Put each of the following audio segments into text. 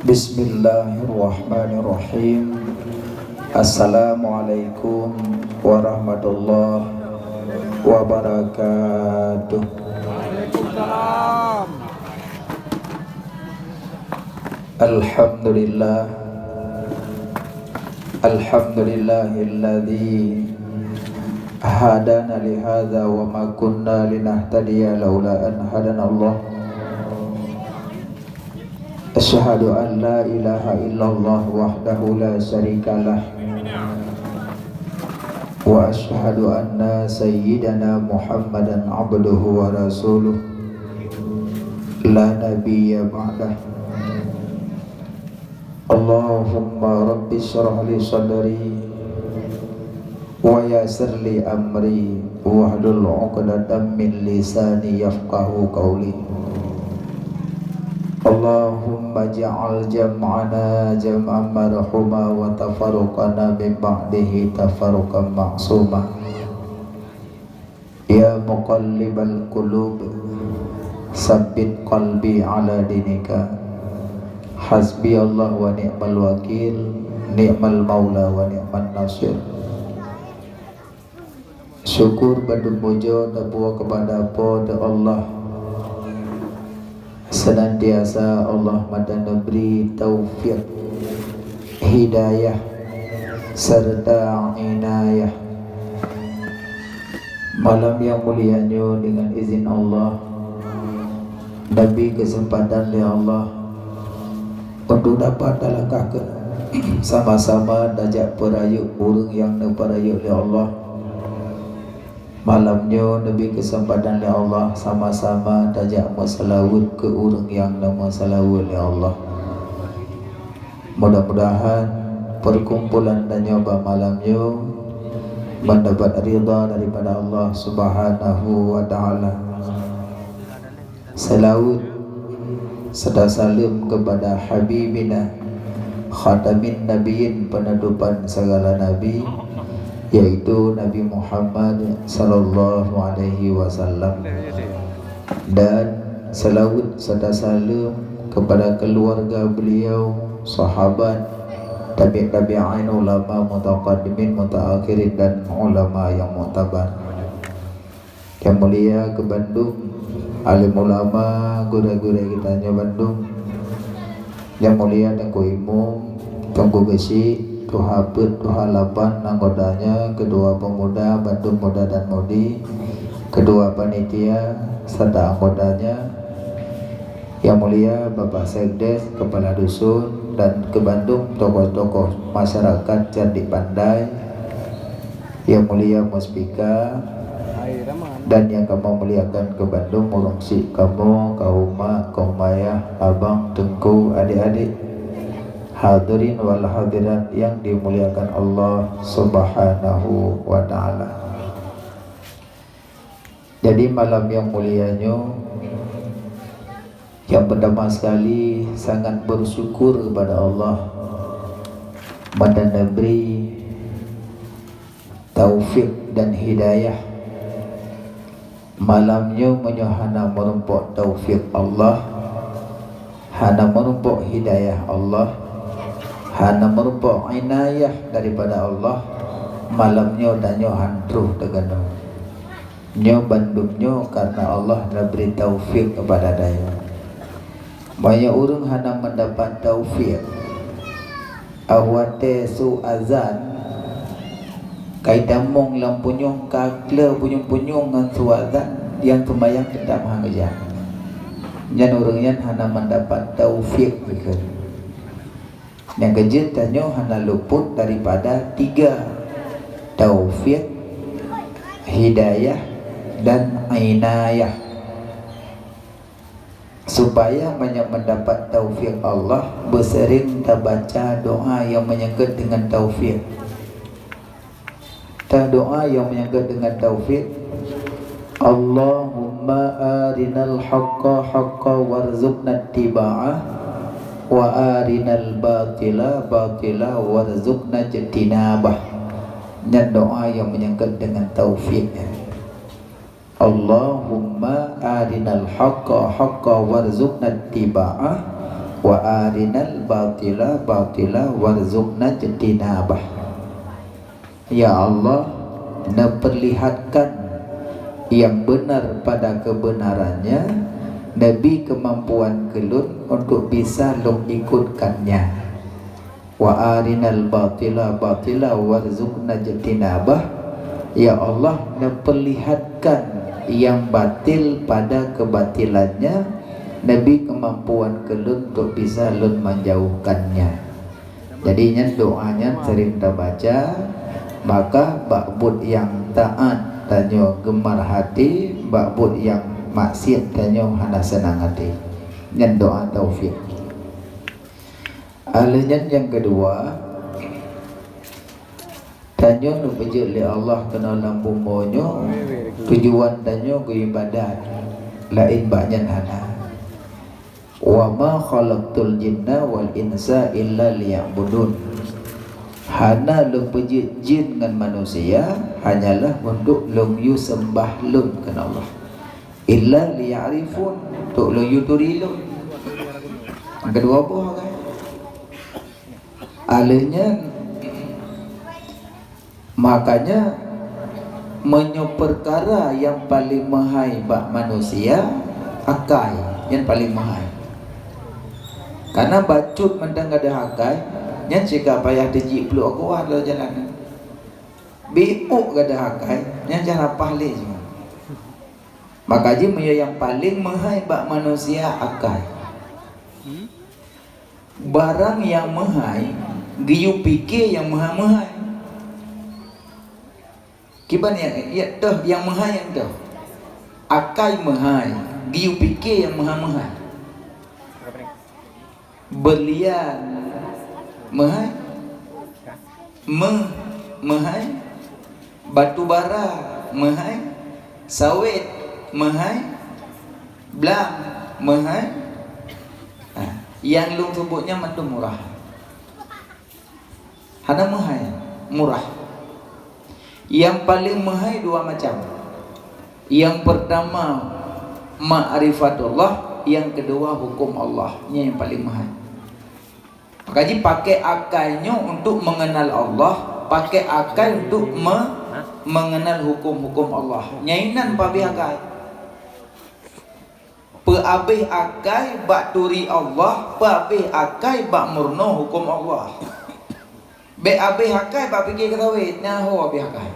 Bismillahirrahmanirrahim. Assalamualaikum warahmatullahi wabarakatuh. Waalaikumsalam. Alhamdulillah. Alhamdulillahilladzi hadana li hadza wa ma kunna linahtadiya laula an hadana Allah. Asyhadu an la ilaha illallah wahdahu la syarikalah wa asyhadu anna sayyidana Muhammadan abduhu wa rasuluh la nabiyya ba'dah. Allahumma rabbi syrah li sadri wa yassir li amri wahlul 'uqdatam min lisani yafqahu qawli. Allahumma ja'al jam'ana jam'an marhuma wa tafarruqana min ba'dihi tafarruqan ma'suma. Ya muqallibal qulub sabbit qalbi ala dinika. Hasbi Allah wa ni'mal wakil, ni'mal maula wa ni'man nasir. Syukur bandung puja nabuah kepada Allah. Senantiasa Allah madan beri taufik, hidayah serta inayah. Malam yang mulianya dengan izin Allah, Nabi kesempatan oleh Allah untuk dapat dalangkahkan sama-sama dajak perayuk urang yang neparayuk oleh Allah. Malamnya Nabi kesempatan oleh Allah sama-sama dajak masalawut ke urang yang nama salawut oleh Allah. Mudah-mudahan perkumpulan dan nyoba malamnya mendapat ridha daripada Allah Subhanahu wa taala. Salawut serta salam kepada Habibina Khatamin Nabiyin, penutupan segala nabi, yaitu Nabi Muhammad sallallahu alaihi wasallam, dan selawat serta salam kepada keluarga beliau, sahabat, tabi'in, ulama mutaqaddimin, mutaakhirin, dan ulama yang mu'tabar. Yang mulia ke Bandung, alim ulama, gura-gura kita nya Bandung. Yang mulia Tengku Imum, Tengku Gesi, Tuh Hapit, Tuh Halapan, anggotanya, kedua pemuda Bandung Muda dan Mudi, kedua panitia serta anggotanya. Yang mulia Bapak Sekdes, Kepala Dusun, dan ke Bandung tokoh-tokoh masyarakat Cerdik Pandai. Yang mulia Muspika, dan yang kamu muliakan ke Bandung, Murungsi, kamu, kaum mak, kaum ayah, abang, tengku, adik-adik, hadirin wal hadirat yang dimuliakan Allah Subhanahu wa ta'ala. Jadi malam yang mulianya, yang pertama sekali sangat bersyukur kepada Allah memberi taufik dan hidayah. Malamnya menyohana merumpuk taufik Allah, hana merumpuk hidayah Allah, hana merumpuk inayah daripada Allah. Malamnya danyo hantruh tegano nyo bandungnya karena Allah dah beri taufik kepada daya. Banyak orang hana mendapat taufik awate su azan kaidamong lampunyong kakle punyong-punyong ngan suazan yang sembahyang tidak mengajar. Yang orang yang hana mendapat taufik begitu. Yang kejutannya hana luput daripada tiga: taufik, hidayah, dan inayah. Supaya banyak mendapat taufik Allah, bersering baca doa yang menyangkut dengan taufik. Doa yang menyangkut dengan taufik. Allahumma arinal haqqa haqqa warzuqna ittiba'ah wa arinal batila batila warzuqna ijtinabah. Dan doa yang menyangkut dengan taufik. Allahumma arinal haqqa haqqa warzuqna ittiba'ah wa arinal batila batila warzuqna jintinabah. Ya Allah, perlihatkan yang benar pada kebenarannya, Nabi kemampuan kelun untuk bisa lung ikutkannya. Wa arinal batila batila warzuqna jintinabah. Ya Allah, perlihatkan yang batil pada kebatilannya, Nabi kemampuan kelun untuk bisa lun menjauhkannya. Jadinya doanya sering kita baca, maka bakbud yang taat tanyo gemar hati, bakbud yang maksiat tanyo hana senang hati. Dan doa taufik. Alanya yang kedua, tanyo nu beje li Allah kena lambung monyo, tujuan tanyo ke ibadat lain banyak hana. Wa ma khalaqtul jinna wal insa illa liya'budun. Hana lung pejit jin dengan manusia hanyalah untuk lung yu sembah lung kan Allah. Illa liya'rifun, untuk lung yu turi lung. Yang kedua apa kan? Alanya makanya perkara yang paling mahal bak manusia akai yang paling mahal. Karena bacut mendang ada akai, yang jika payah dijik peluk aku ada jalan. Biuk ada akai, yang jangan pahle semua. Maka yang paling mahal bak manusia akai. Barang yang mahal, giyu pikir yang mahal. Kiban ya dah yang mahal yang dah. Akai mahal, giyu pikir yang mahal. Berlian mahal, mahal, batu bara mahal, sawit mahal, belang mahal. Yang lu sebutnya mantu murah. Hana mahal, murah. Yang paling mahal dua macam. Yang pertama ma'rifatullah, yang kedua hukum Allah. Ini yang paling mahal. Makanya pakai akalnya untuk mengenal Allah, pakai akal untuk mengenal hukum-hukum Allah. Nyainan pabih akal. Peabih akal bak turi Allah, peabih akal bak murno hukum Allah. Be abih akal bak fikir ketawit, nyaho abih akal.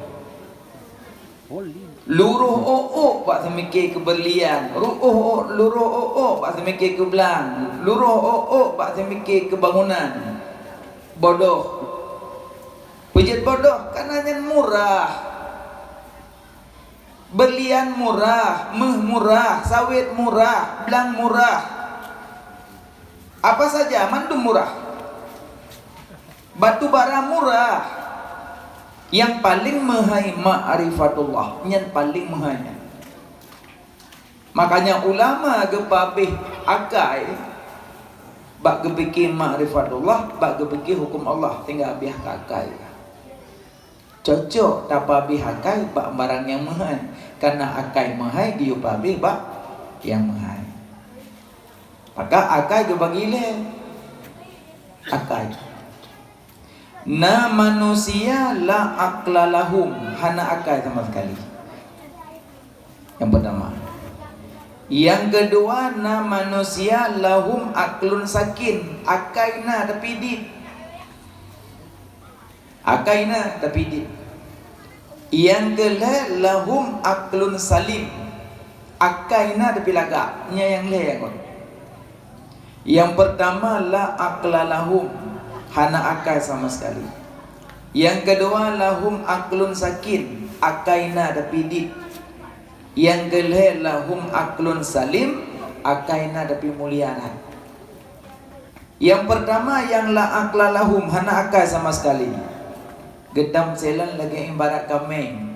Luruh o'ok bak semikir ke berlian, luruh o'ok bak semikir ke belang, luruh o'ok bak semikir ke bangunan. Bodoh. Pijit bodoh karena murah. Berlian murah, murah, sawit murah, belang murah. Apa saja mandum murah. Batu bara murah. Yang paling mahal ma'rifatullah, yang paling mahal. Makanya ulama gepabih akai bak gepikir ma'rifatullah, bak gepikir hukum Allah, tinggal abih akai. Cocok tak pabih akai bak barang yang mahal. Karena akai mahal dia pabih bak yang mahal. Maka akai gebagile akai. Na manusia la aqlalahum, hana akal sama sekali. Yang pertama. Yang kedua, na manusia lahum aklun sakin, akaina tapi dit. Akaina tapi dit. Yang kedua, lahum aklun salim, akaina tapi lagak. Yang lain. Yang pertama, la aqlalahum, hana akal sama sekali. Yang kedua, lahum aklun sakin, akaina tapi dit. Yang kedua, lahum aklun salim, akaina tapi mulianan. Yang pertama, yang la aqlalahum, hana akal sama sekali. Gedam selan lagi ibarat kameng.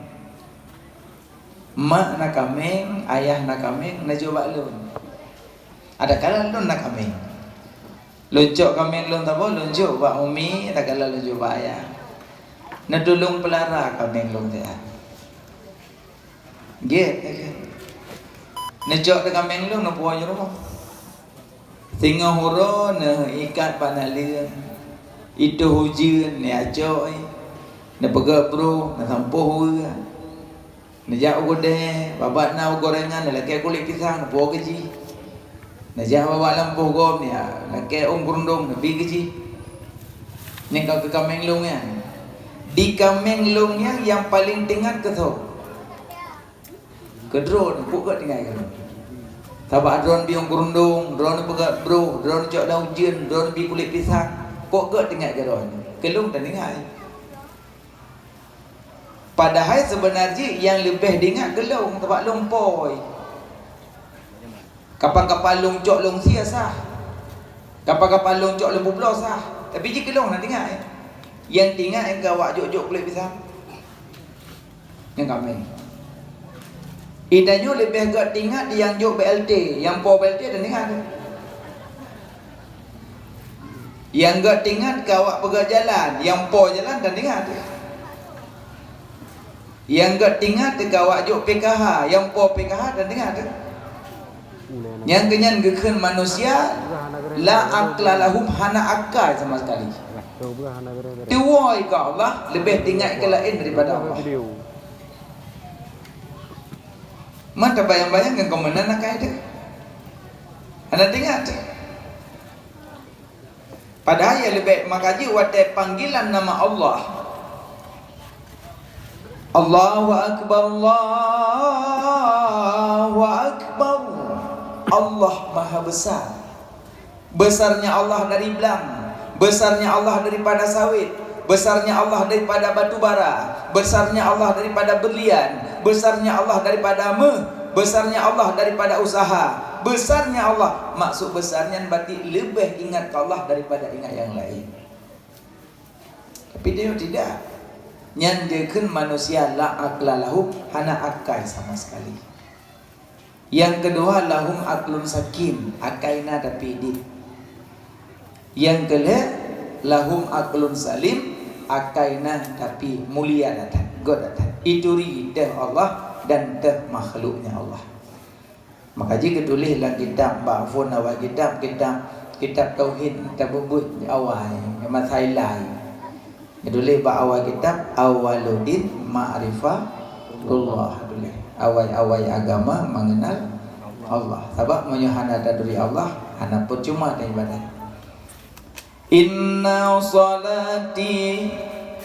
Mak nak kameng, ayah nak kameng, nak coba lun. Ada kala lun nak kameng. Luncuk kami lung tabo, luncuk pak umi, tak kala luncuk pak ayah. Nadulung pelara kami lung dia. Get, najok de kami lung napuanya rumah. Singa hura na ikat panalin. Itu hujan ni acoi. Na pegak bro, na sampuh hura. Na jauh gode, babat na gorengan, na laki kulit pisang, na puah keji. Na jauh babat lampuh gom ni, laki gerundung, na bi keji. Ni kau ke Kamenglung ya. Di Kamenglung yang paling tingkat ke tu. Ke drone, buka tinggal kan. Sabak drone biung gerundung, drone pegak bro, drone cok dah hujan, drone bi kulit pisang. Kok ke tinggal ke drone. Kelung tak tinggal. Padahal sebenarnya yang lebih dengar gelung tempat lumpoi. Kapal-kapal lung cok lung sia sah. Kapal-kapal lung cok lembu belah sah. Tapi je gelung nak dengar. Yang tinggal yang kawak jok-jok kulit pisang. Yang kami. Idanyo lebih agak tinggal yang jok BLT, yang po BLT dan dengar tu. Yang agak tinggal kawak pegang jalan, yang po jalan dan dengar tu. Yang gak tinggal tegawak juk PKH, yang po PKH dan dengar tu. Yang kenyan gekhen manusia la akla lahum hana akal sama sekali. Tuwai ke Allah lebih tinggal ke lain daripada Allah. Mata bayang-bayangkan kau mana nak kaya tu. Anda dengar tu. Padahal yang lebih makaji wadah panggilan nama Allah. Allahu Akbar, Allahu Akbar. Allah Maha Besar. Besarnya Allah dari belang, besarnya Allah daripada sawit, besarnya Allah daripada batu bara, besarnya Allah daripada berlian, besarnya Allah daripada besarnya Allah daripada usaha, besarnya Allah. Maksud besarnya berarti lebih ingat ke Allah daripada ingat yang lain. Tapi dia tidak. Nyandekan manusia la akla lahum hana akal sama sekali. Yang kedua lahum aklun sakin, akaina tapi dik. Yang kedua lahum aklun salim, akaina tapi mulia datang, god datang. Itu ridha Allah dan dah makhluknya Allah. Maka jika tulis dalam kitab ba'fun awal kitab tauhid, kita buat awal masalah. Dulu awal kitab awaludin ma'rifatullah. Dulu awal agama mengenal Allah. Sebab menyuhana dari Allah, hana percuma dan ibadat. Inna salati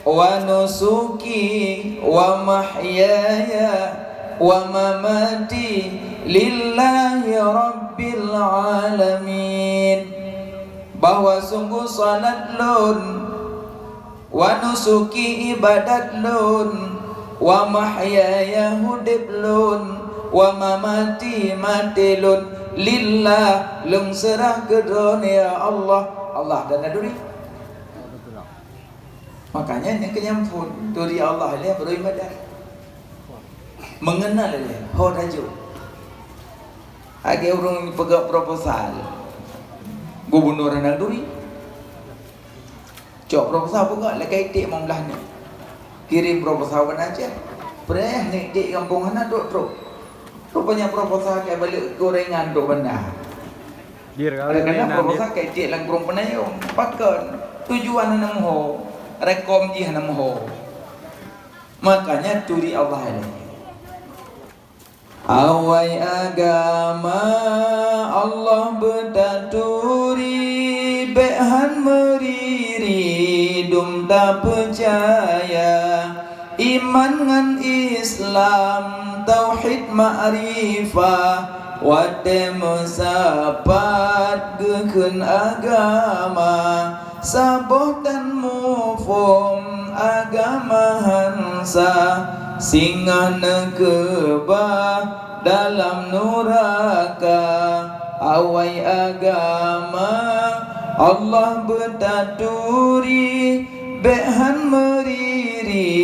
wa nusuki wa mahyaya wa mamati lillahi rabbil alamin. Bahwa sungguh salat lun, wa nusuki ibadat lun, wa mahyaya hudib lun, wa mamati mati lun, lillah lung serah ke dunia Allah. Allah dan aduri. Makanya yang kenyampun duri Allah dia beribadat, mengenal dia ho rajuk. Agi orang pegang proposal gubernur nak duri. Cok proposal pun tak lekai tik mau belah ni. Kirim proposal mana aja. Pereh ni tik kampung hana duk truk. Rupanya proposal kayak balik gorengan duk benda. Kadang-kadang proposal kayak tik lang kurung penayong. Pakan tujuan hana moho, rekom ji hana moho. Makanya turi Allah ini. Awai agama Allah bertaturi behan meriri dum tak percaya iman ngan Islam tauhid ma'rifah wate musapat gekun agama saboh dan mufum agama hansa singa nekebah dalam nuraka. Awai agama Allah bertaturi behan meriri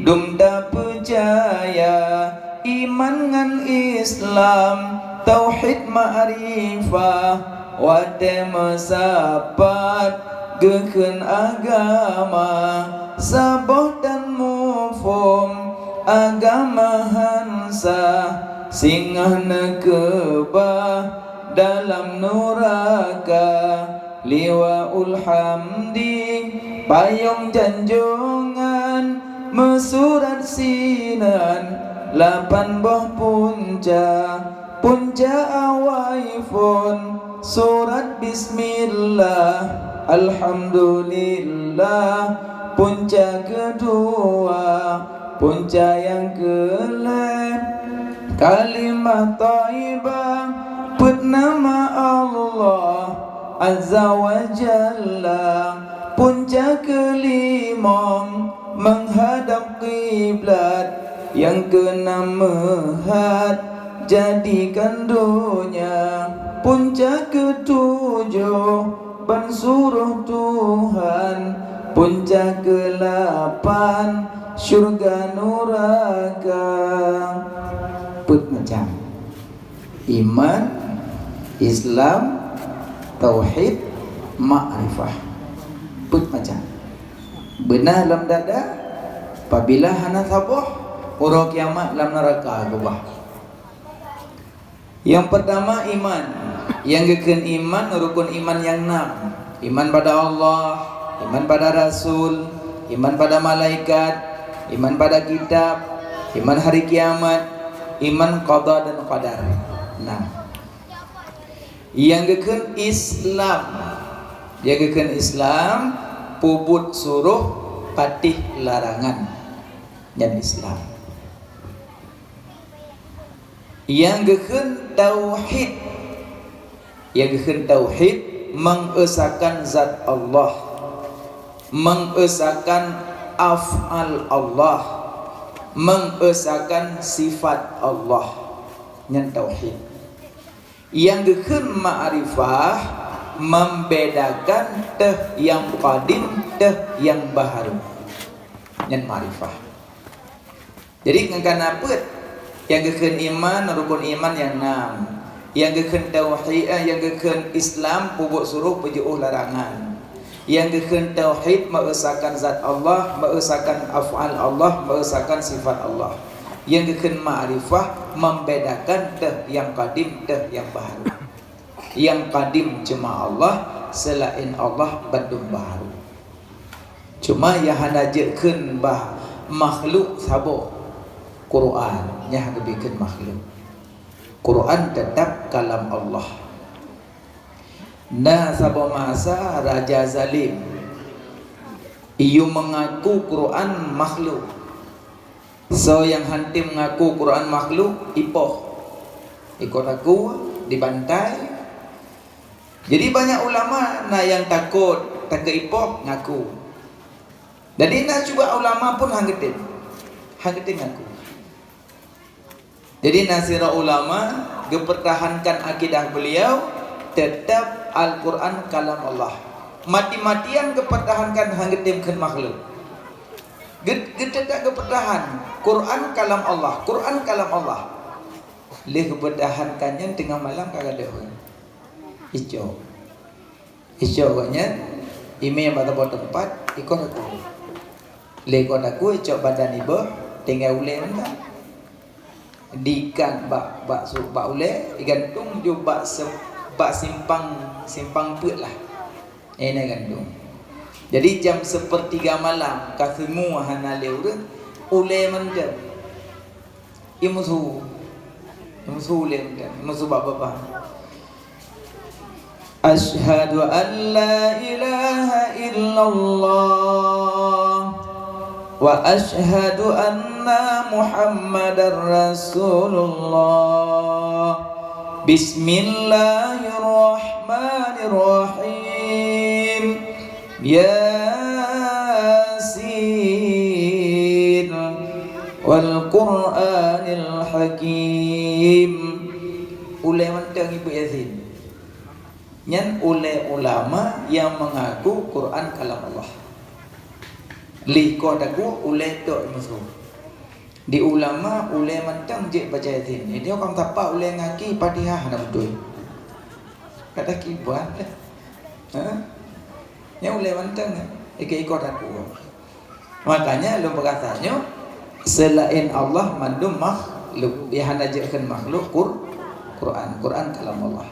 dum tak percaya iman ngan Islam tauhid ma'rifah wate masapat gekun agama saboh dan mufum agama hansa singa nekebah dalam neraka. Liwaul hamdi payung janjungan, mesurat sinan lapan boh punca. Punca awaifun surat bismillah, alhamdulillah. Punca kedua, punca yang kelima, kalimah thayyibah, put nama Allah azza wa jalla. Punca kelima, menghadap kiblat. Yang keenam, mehad, jadikan dunia. Punca ketujuh, bansuruh Tuhan. Punca ke-8, syurga neraka. Put macam iman, Islam, tauhid, ma'rifah. Put macam benar dalam dada. Apabila hana sabuh, urang kiamat dalam neraka gubah. Yang pertama iman. Yang keken iman, rukun iman yang 6. Iman pada Allah, iman pada Rasul, iman pada malaikat, iman pada kitab, iman hari kiamat, iman qada dan qadar. Nah, yang keken Islam. Yang keken Islam, puput suruh, patih larangan. Yang Islam. Yang keken tauhid. Yang keken tauhid, mengesahkan zat Allah, mengesahkan af'al Allah, mengesahkan sifat Allah. Yang tauhid. Yang keken ma'rifah, membedakan teh yang qadim, teh yang baharu. Yang ma'rifah. Jadi ngangkan apa? Yang keken iman, rukun iman yang 6. Yang keken tauhid, yang keken Islam, pupuk suruh, penjauh larangan. Yang keken tauhid, mengesahkan zat Allah, mengesahkan af'al Allah, mengesahkan sifat Allah. Yang keken ma'rifah, membedakan teh yang qadim, teh yang baharu. Yang qadim cuma Allah, selain Allah bandung baharu. Cuma yang hanajekeun bah makhluk sabo Quran, nya lebihkeun makhluk. Quran tetap kalam Allah. Nah, sabo masa raja zalim ieu mengaku Quran makhluk. So yang hanti mengaku Quran makhluk, ipoh. Ikut aku dibantai. Jadi banyak ulama nah yang takut ipoh ngaku. Jadi nah juga ulama pun hanggetin ngaku. Jadi nasira ulama gepertahankan akidah beliau tetap Al-Quran kalam Allah. Mati-matian gepertahankan hanggetimkeun makhluk. Getedak gepertahan Quran kalam Allah, Quran kalam Allah. Leh gepertahankannya tengah malam kagak ada. Ijo koknya ime pada tempat ikut aku. Leh ikut aku ijo badan ibu tinggal ule entah. Diikan bak ule digantung jo bak simpang put lah. Ini gantung. Jadi jam 1/3 malam kasemu hana leure ule mendem. Imusu ule mendem. Imusu bapa. Asyhadu an la ilaha illallah wa asyhadu anna Muhammadar Rasulullah. Bismillahirrahmanirrahim. Yasin wal Qur'anil Hakim. Ulai mentang Ibu Yasin. Nyan oleh ulama yang mengaku Quran kalam Allah. Liko daku oleh tok musuh. Di ulama oleh mentang je baca Yasin. Jadi orang tapak oleh ngaki Fatihah nak betul. Kata kibat. Yang oleh mentang ikut aku. Makanya lu berkatanya selain Allah mandum makhluk, dia hanajekeun makhluk Quran kalam Allah.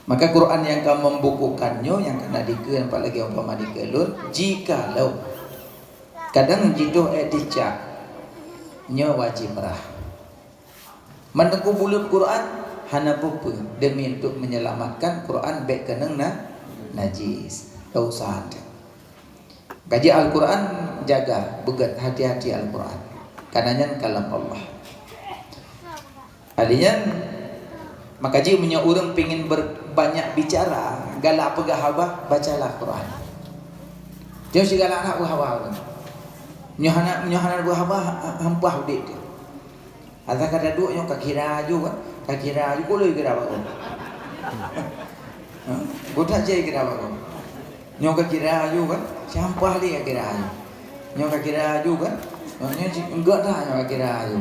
Maka Quran yang kamu membukukannya, yang kena dike, apalagi umpama dikelun, jikalau kadang jitu etika nyo wajib merah menengku bulut Quran hana pupu demi untuk menyelamatkan Quran baik keneng najis dosa. Kaji Al-Quran jaga bugat hati-hati Al-Quran karenanya kalam Allah. Alian maka jika punya orang pingin berbanyak bicara galak pegah habah bacalah Quran. Jangan si galak nak habah nyohana buah habah hampah udik dia. Ada kata duk nyo kakira aju kan, kakira aju kului kira apa kan? Goda je kira apa kan? Nyo kakira aju kan, sampah dia kira aju. Nyo kakira aju kan, nyo enggak dah nyo kakira aju.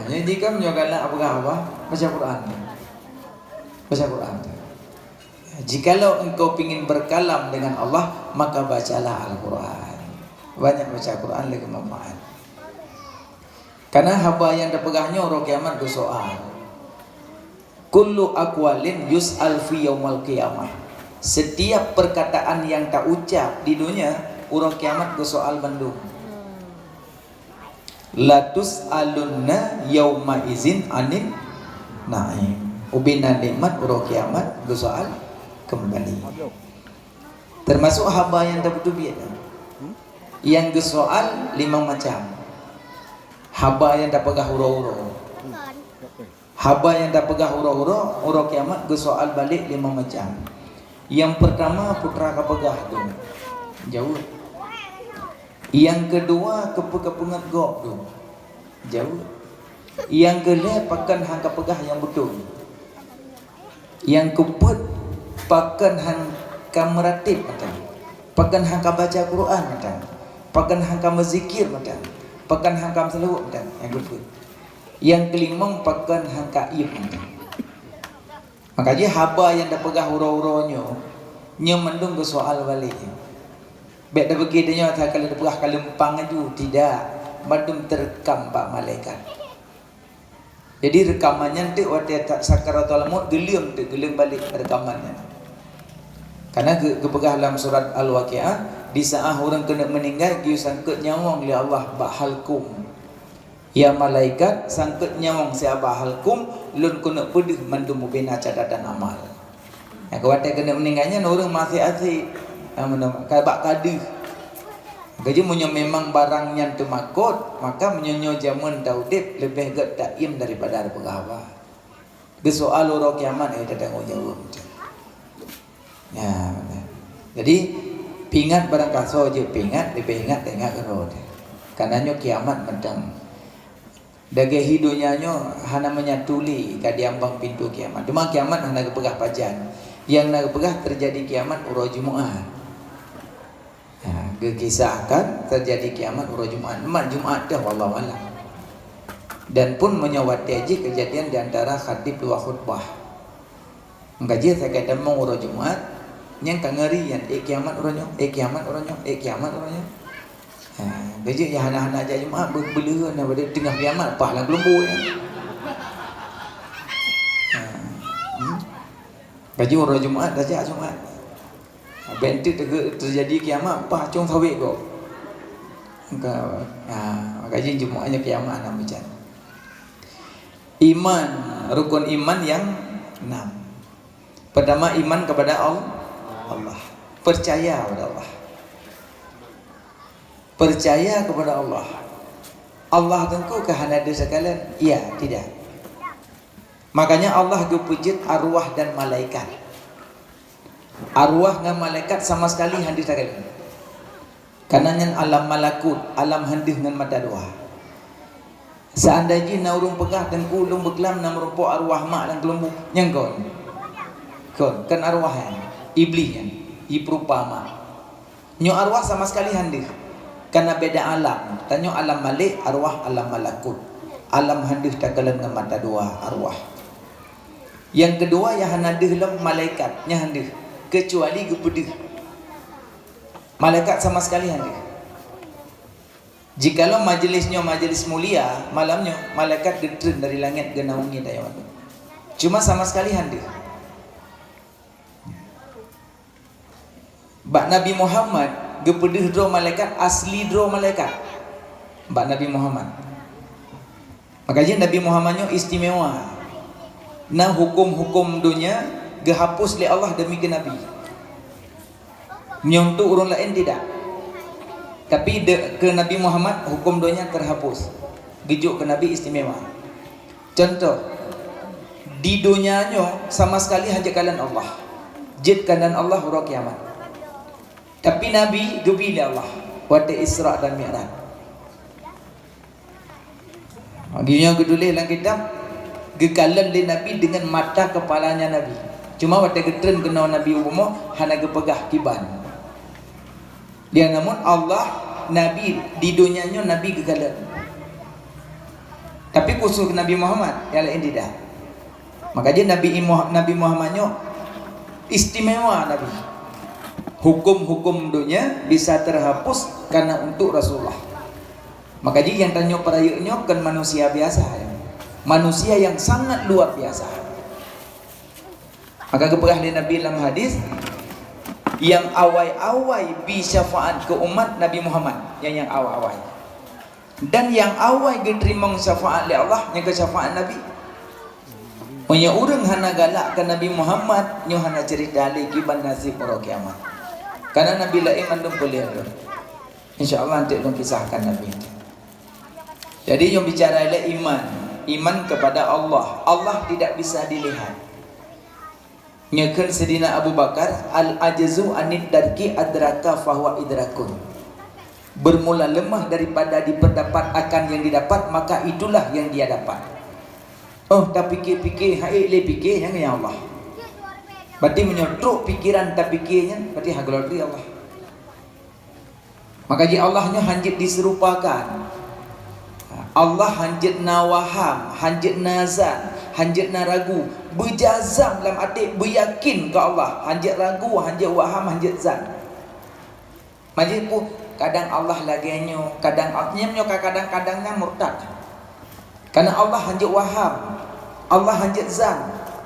Jadi jika nyo galak apa baca Quran. Baca Quran. Jikalau engkau ingin berkalam dengan Allah, maka bacalah Al-Quran. Banyak baca Quran lagi manfaat. Karena hamba yang dapegahnya orang kiamat ke soal. Kullu aqwalin yus'al fi yaumil qiyamah. Setiap perkataan yang tak ucap di dunia, orang kiamat ke soal bandung. La tus'alunna yauma izin anin na'im. Ubina nikmat orang kiamat ke soal kembali. Termasuk hamba yang tak bertubiat. Yang gesoal 5 macam. Haba yang dah pegah hura-hura. Haba yang dah pegah hura-hura, orang kiamat gesoal balik 5 macam. Yang pertama putra kapegah tu. Jauh. Yang kedua kepegah gok tu. Jauh. Yang kedua pakan hang kapegah yang betul. Yang keempat pakan hang kamratib macam. Pakan hang baca Quran macam. Pakan hangkam berzikir macam, pakan hangkam selawat macam, yang kedua. Yang kelima pakan hangka iib macam. Maka dia haba yang dah pegah hura-huranya, nya mendung ke soal balik. Baik dah pergi dia nyata kalau dah pegah kalempang itu tidak, mendung terekam pak malaikat. Jadi rekamannya tu waktu sakaratul maut geliam tu geliam balik rekamannya. Karena kepegah dalam surat Al-Waqiah di saat orang kena meninggal dia sangkut nyawang oleh Allah bahalkum. Ya malaikat sangkut nyawang saya bahalkum lun kena pedih mandum bina catatan amal. Ya kawat kena meninggalnya orang masih asik kabak kadih. Gaji munyo memang barangnya temakut maka menyonyo zaman Daudib lebih get taim daripada pegawai. Ge soal orang kiamat tak jawab. Ya, jadi pingat barang kaso je pingat lebih ingat tengah kerod. Karenanya kiamat medang. Dage hidupnya nyo hana menyatuli kadiambang pintu kiamat. Cuma kiamat hana kepegah pajan. Yang nak kepegah terjadi kiamat uro Jumaat. Ya, gekisahkan terjadi kiamat uro Jumaat. Mat Jumaat dah wallahu alam. Dan pun menyawati aja kejadian di antara khatib dua khutbah. Mengkaji saya kata mau uro Jumaat yang kangari yang kiamat orangnya kiamat orangnya kiamat orangnya gaji yang anak-anak aja Jumaat berbela nak pada tengah kiamat pahlah gelembur ya. Gaji orang Jumaat saja Jumaat bentuk terjadi kiamat pah cung sawit kok gaji Jumaatnya kiamat nak bicara. Iman rukun iman yang 6. Pertama iman kepada Allah, percaya kepada Allah. Percaya kepada Allah. Allah tentu kehana ada sekalian? Ya, tidak. Makanya Allah gepujit arwah dan malaikat. Arwah dan malaikat sama sekali hadir sekalian. Karenanya alam malakut, alam hadir dengan mata dua. Seandainya naurung pegah dan kulung berkelam nam rumpuk arwah mak dan kelembu nyangkon. Kan arwah yang iblis yang iprupama nyo arwah sama sekali hadir karena beda alam. Tanyo alam malik arwah alam malakut, alam hadir takalan dengan mata dua arwah. Yang kedua yang hadir dalam malaikatnya hadir kecuali gepedih malaikat sama sekali hadir. Jikalau majlisnya majlis mulia malamnya malaikat getren dari langit genaungi dayawan cuma sama sekali hadir. Bak Nabi Muhammad gepedih dro malaikat asli dro malaikat. Bak Nabi Muhammad. Makanya Nabi Muhammadnya istimewa. Nah hukum-hukum dunia gehapus oleh Allah demi ke Nabi. Nyontok orang lain tidak. Tapi ke Nabi Muhammad hukum dunia terhapus. Gejuk ke Nabi istimewa. Contoh, di dunianya sama sekali hanya kalian Allah. Jid kanan Allah huruf kiamat. Tapi Nabi gebila Allah. Wata Isra dan Mi'raj. Akhirnya gedulih dalam kitab gekalan di Nabi dengan mata kepalanya Nabi. Cuma waktu getren kenal Nabi umum hana gepegah kiban. Dia namun Allah Nabi di dunianya Nabi gekalan. Tapi khusus Nabi Muhammad yang lain tidak. Makanya Nabi Muhammadnya istimewa Nabi. Hukum-hukum dunia bisa terhapus karena untuk Rasulullah. Makanya yang tanya perayanya kan manusia biasa ya. Manusia yang sangat luar biasa. Maka keperah Nabi dalam hadis yang awai-awai bi syafaat ke umat Nabi Muhammad yang awai-awai. Dan yang awai diterima syafaat oleh Allah yang ke syafaat Nabi. Punya orang hana galak ke Nabi Muhammad nyo hana cerita lagi ban nasib para kiamat. Karena Nabi lain mandum boleh ada. Insya-Allah nanti dong kisahkan Nabi. Jadi yang bicara adalah iman kepada Allah. Allah tidak bisa dilihat. Nyakan Sayyidina Abu Bakar al-ajzu anid darki adraka fahuwa idrakun. Bermula lemah daripada diperdapat akan yang didapat, maka itulah yang dia dapat. Oh, tak fikir-fikir, hai le fikir yang ya Allah. Berarti menyotruk pikiran tak fikirnya, berarti hagolol dia Allah. Maka jika Allahnya hanjit diserupakan. Allah hanjit na waham, hanjit na zan, hanjit na ragu, berjazam dalam arti beryakin ke Allah, hanjit ragu, hanjit waham, hanjit zan. Majid pun kadang Allah laginya, kadang-kadangnya murtad. Karena Allah hanjit waham, Allah hanjit zan,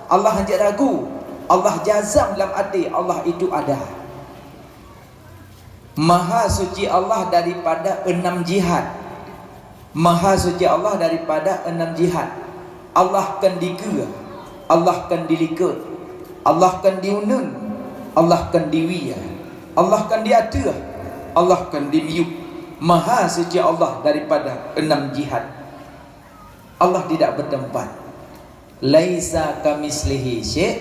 Allah hanjit ragu, Allah jazam dalam arti Allah itu ada. Maha suci Allah daripada 6 jihad. Maha suci Allah daripada 6 jihad. Allah kan dikira, Allah kan dilikat, Allah kan diunun, Allah kan diwiya, Allah kan diatur, Allah kan dimiuk. Maha suci Allah daripada 6 jihad. Allah tidak bertempat. Laisa kamislihi syai'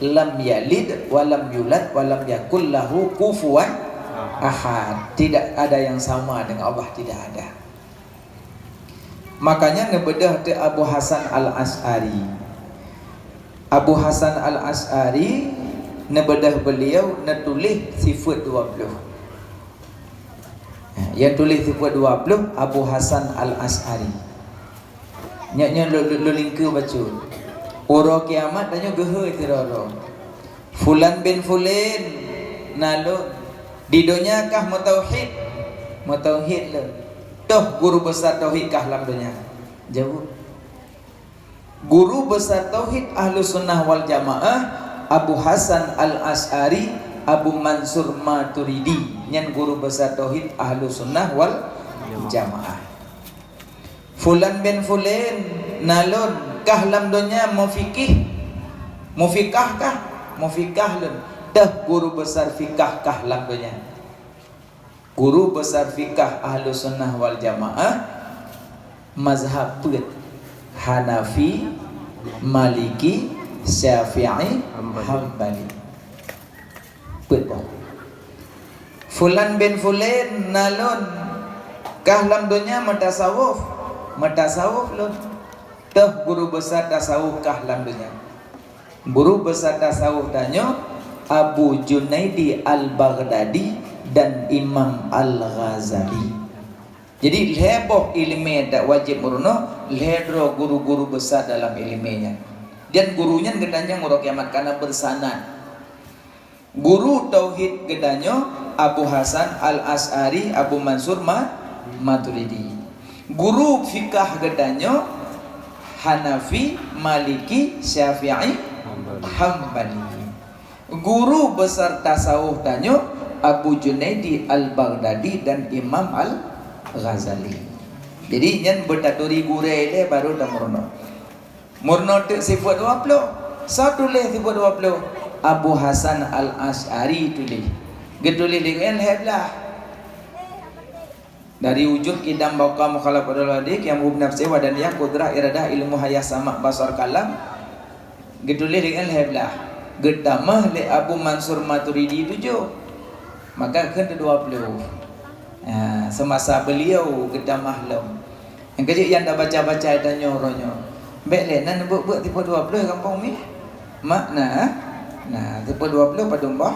lam yalid wa lam yulad wa lam yakul lahu kufuwan ahad. Tidak ada yang sama dengan Allah, tidak ada. Makanya ngebedah te Abu Hasan Al-Asy'ari. Abu Hasan Al-Asy'ari nebedah beliau netulih sifat 20. Yang tulis sifat 20 Abu Hasan Al-Asy'ari. Nyaknya lu lingku baca. Ora kiamat tanya gehe tiroro. Fulan bin Fulan nalo di dunia kah mutauhid? Mutauhid le. Toh guru besar tauhid kah dalam dunia? Jawab. Guru besar tauhid Ahlus Sunnah wal Jamaah Abu Hasan Al-Asy'ari Abu Mansur Maturidi. Nyan guru besar tauhid Ahlus Sunnah wal Jamaah. Fulan bin Fulan nalun kah dalam dunia mufikih? Mufikah kah? Mufikah lun. Dah guru besar fikah kah dalam dunia? Guru besar fikah Ahlus Sunnah wal Jamaah mazhab put Hanafi, Maliki, Syafi'i, Hambali. Put boh. Fulan bin Fulan nalun kah dalam dunia matasawuf? Matasawuf lun. Dah guru besar tasawuf kah dalam dunia? Guru besar tasawuf tanya Abu Junaidi Al-Baghdadi dan Imam Al-Ghazali. Jadi heboh ilmu tak wajib meruno, lehedro guru-guru besar dalam ilmunya. Dan gurunya gedanya nguruk kiamat karena bersanad. Guru tauhid gedanya Abu Hasan Al-Asy'ari Abu Mansur Maturidi. Guru fikah gedanya Hanafi, Maliki, Syafi'i, Hambali. Guru besar tasawuf tanya Abu Junaidi Al-Baghdadi dan Imam Al-Ghazali. Jadi nyen bertaturi gurai le baru dah murno. Murno tu sifat 20. Satu tulis sifat 20. Abu Hasan Al-Asy'ari tulis. Getulis dengan heblah. Dari wujud idam baqa mukhalafat al-wadik yang hub nafsi wa dan yang qudrah iradah ilmu hayah sama basar kalam. Getulis dengan heblah. Gedamah le Abu Mansur Maturidi 7. Maka kan 20. Semasa beliau gedamah lom. Yang kecil yang dah baca-baca dan nyoronyo. Baik le nan buat tipe 20 kampung ni. Makna nah tipe 20 pada umbah.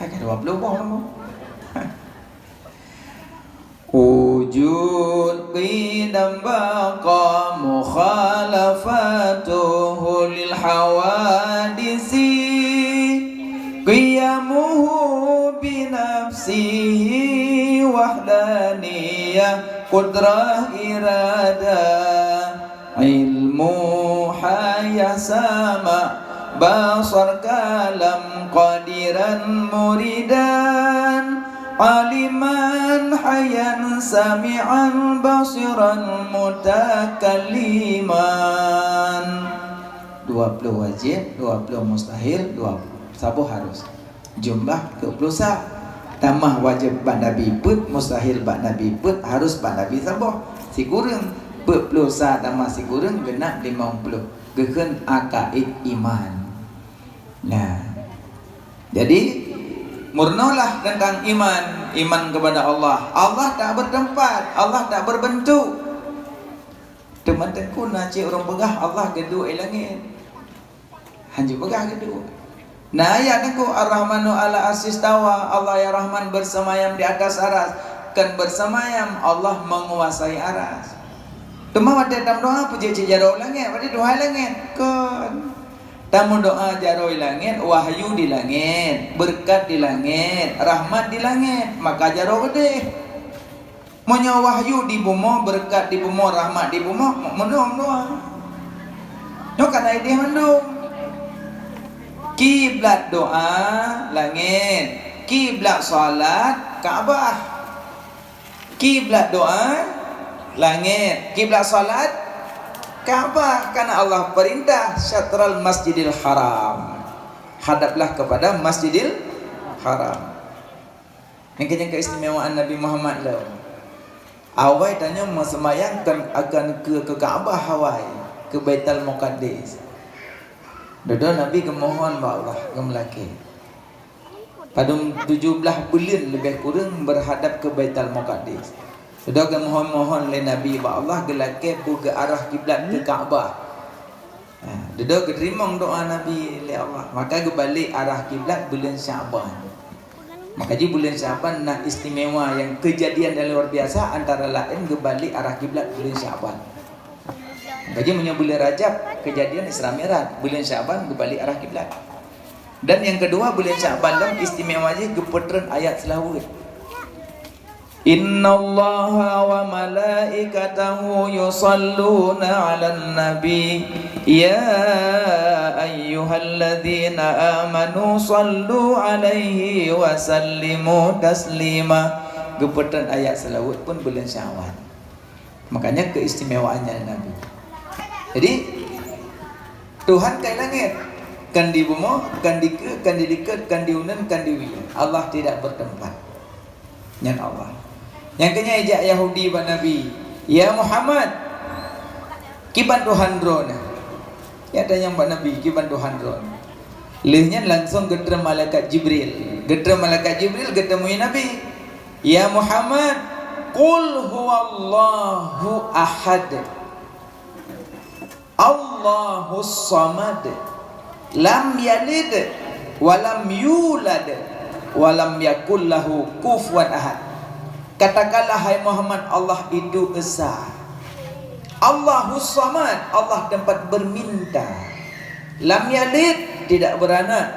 Hai 20 bah lama. Wujud qidam baqa mukhalafatuhu lil hawadisi qiyamuhu binafsihi wahdaniyah qudrah iradah ilmu hayah sama basar kalam qadiran muridan aliman hayan sami'an basiran mutakalliman. 20 wajib, 20 mustahil, 20 sabuh harus. Jumlah 20 sah. Tambah wajib bak Nabi put, mustahil bak Nabi put, harus bak Nabi sabuh. Si kurang 40 sah tambah si kurang genap 50. Geken akaid iman. Nah. Jadi murnolah tentang iman kepada Allah. Allah tak bertempat, Allah tak berbentuk. Teman-teman kuna cik orang begah Allah gedua langit. Hanju begah gedua. Nah ayat aku Ar-Rahmanu ala arsis tawa. Allah ya Rahman bersemayam di atas aras. Kan bersemayam Allah menguasai aras. Tuma pada dalam doa puji cik jarau langit, pada doa langit kan. Tamu doa jaroi langit, wahyu di langit, berkat di langit, rahmat di langit, maka jaro gede. Monya wahyu di bumi, berkat di bumi, rahmat di bumi, mendung doa. Nyo kana ide mendung. Kiblat doa langit, kiblat salat Ka'bah. Kiblat doa langit, kiblat salat Ka'bah, karena Allah perintah syatral masjidil haram, hadaplah kepada masjidil haram. Yang keistimewaan Nabi Muhammad lah. Awai tanya mau semayangkan akan ke Ka'bah Hawai, ke Baitul Muqaddis. Dodo Nabi kemohon ba Allah kemelaki. Pada 17 bulan lebih kurang berhadap ke Baitul Muqaddis. Sudah mohon-mohon oleh Nabi ba Allah gelake ke arah kiblat ke Kaabah. Sudah keterima doa Nabi oleh Allah. Maka kembali arah kiblat bulan Syaban. Maka di bulan Syaban nak istimewa yang kejadian yang luar biasa antara lain kembali arah kiblat bulan Syaban. Maka punya bulan Rajab kejadian Isra Mi'raj, bulan Syaban kembali arah kiblat. Dan yang kedua bulan Syaban dalam istimewanya keputran ayat selawat. Inna Allaha wa malaikatahu yusalluna 'alan nabi ya ayyuhalladzina amanu sallu 'alaihi wa sallimu taslima. Gepetan ayat selawat pun bulan Syawal. Makanya keistimewaannya Nabi. Jadi Tuhan kai langit, kan di bumi, kan di dekat, kan di unan, kan di wilayah. Allah tidak bertempat. Nyan Allah. Yang kenya ejak Yahudi ba Nabi, ya Muhammad kiban Tuhan drone. Ya tanya ba Nabi kiban Tuhan drone. Lehnya langsung gedra malaikat Jibril. Gedra malaikat Jibril ketemu Nabi. Ya Muhammad, qul huwallahu ahad. Allahus samad. Lam yalid wa lam yulad wa lam yakul lahu kufuwan ahad. Katakanlah hai Muhammad, Allah itu esa. Allahus samad, Allah tempat berminta. Lam yalid, tidak beranak.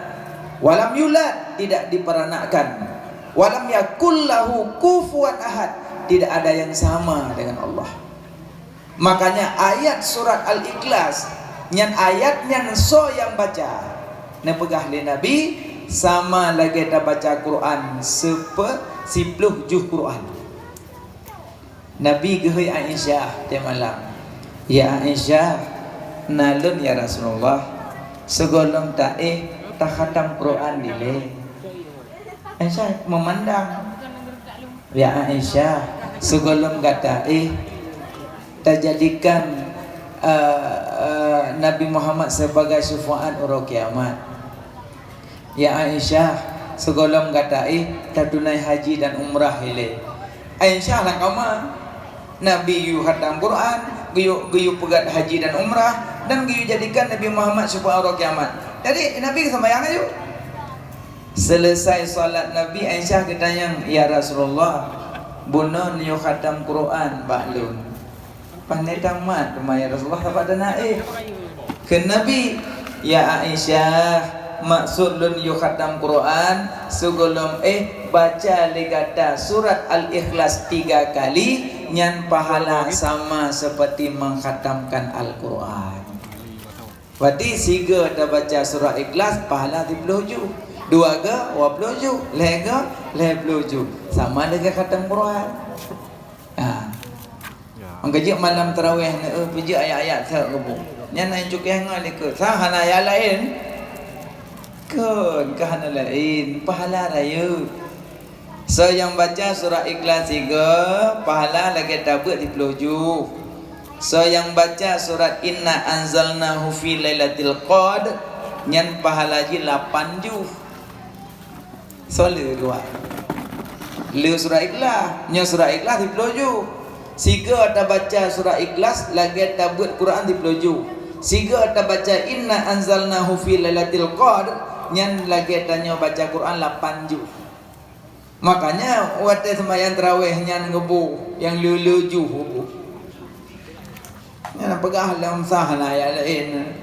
Walam yulad, tidak diperanakkan. Walam yakul lahu kufuwan ahad, tidak ada yang sama dengan Allah. Makanya ayat surat Al-Ikhlas nyan ayatnya so yang baca nepegah le Nabi sama lagi dah baca Quran 10 juz Quran. Nabi gehoi Aisyah dia malam. Ya Aisyah, nalun ya Rasulullah, segolong tak khatam Quran dile. Aisyah memandang. Ya Aisyah, segolong kata tak jadikan Nabi Muhammad sebagai syafaat orang kiamat. Ya Aisyah, segolong kata tak tunai haji dan umrah ile. Aisyah lah kama Nabi yu khatam Quran, yu pegat haji dan umrah, dan yu jadikan Nabi Muhammad syafaat orang kiamat. Jadi Nabi sembahyang aja. Selesai salat Nabi, Aisyah ketanya, ya Rasulullah, bunon yu khatam Quran baklun. Pandai tamat ya Rasulullah tak ada naik ke Nabi. Ya Aisyah, maksud lun yu khatam Quran segolong baca legata surat Al-Ikhlas 3 kali nyan pahala sama seperti mengkhatamkan Al-Quran. Berarti siga dah baca surah Ikhlas pahala 30 ju, 2 ke 20 ju, lega 20 ju, sama dengan khatam Quran. Angkajik malam tarawih ni puji ayat-ayat tak kebu. Nya naik cukai ngai ke. Sahana ayat lain. Kan lain pahala raya. So yang baca surah Ikhlas 3 pahala lagi dapat 30 ju. So yang baca surat Inna anzalnahu fi lailatul qadr nyan pahala ji 8 ju. So le dua. Le surah Ikhlas, nya surah Ikhlas 30 ju. Siga ada baca surah Ikhlas lagi ada buat Quran di peluju. Siga ada baca Inna anzalnahu fi lailatul qadr nyan lagi tanya baca Quran 8 juz. Makanya waktu sembahyang tarawih nyan ngebu yang luluju hubu. Nyan pegah dalam sahana ya lain.